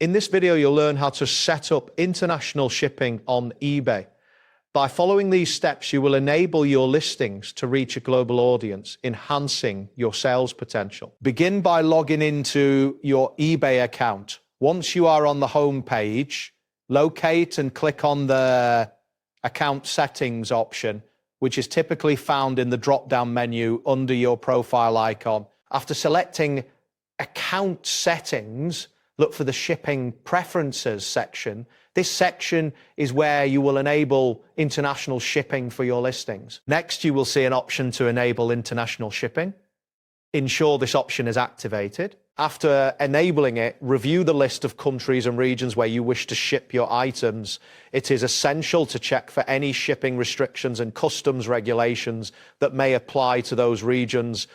In this video, you'll learn how to set up international shipping on eBay. By following these steps, you will enable your listings to reach a global audience, enhancing your sales potential. Begin by logging into your eBay account. Once you are on the home page, locate and click on the account settings option, which is typically found in the drop-down menu under your profile icon. After selecting account settings, look for the shipping preferences section. This section is where you will enable international shipping for your listings. Next, you will see an option to enable international shipping. Ensure this option is activated. After enabling it, review the list of countries and regions where you wish to ship your items. It is essential to check for any shipping restrictions and customs regulations that may apply to those regions.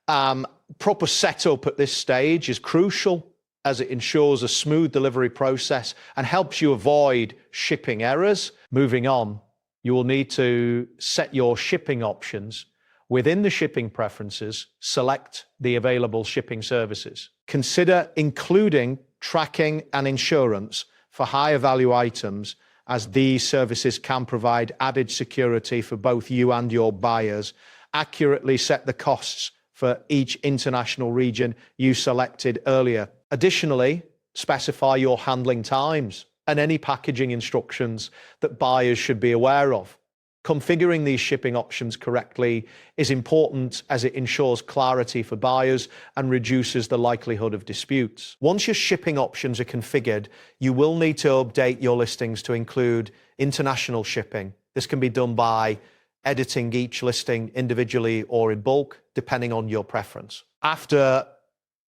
Proper setup at this stage is crucial, as it ensures a smooth delivery process and helps you avoid shipping errors. Moving on, you will need to set your shipping options. Within the shipping preferences, select the available shipping services. Consider including tracking and insurance for higher value items, as these services can provide added security for both you and your buyers. Accurately set the costs for each international region you selected earlier. Additionally, specify your handling times and any packaging instructions that buyers should be aware of. Configuring these shipping options correctly is important, as it ensures clarity for buyers and reduces the likelihood of disputes. Once your shipping options are configured, you will need to update your listings to include international shipping. This can be done by editing each listing individually or in bulk, depending on your preference. After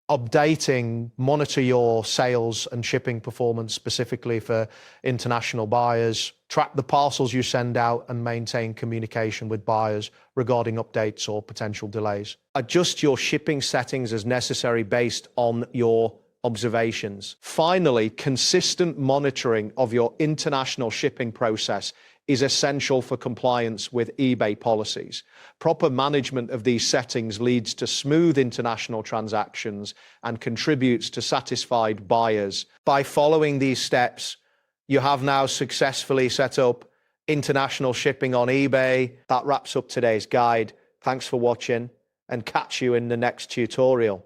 updating, monitor your sales and shipping performance specifically for international buyers. Track the parcels you send out and maintain communication with buyers regarding updates or potential delays. Adjust your shipping settings as necessary based on your observations. Finally, consistent monitoring of your international shipping process is essential for compliance with eBay policies. Proper management of these settings leads to smooth international transactions and contributes to satisfied buyers. By following these steps, you have now successfully set up international shipping on eBay. That wraps up today's guide. Thanks for watching, and catch you in the next tutorial.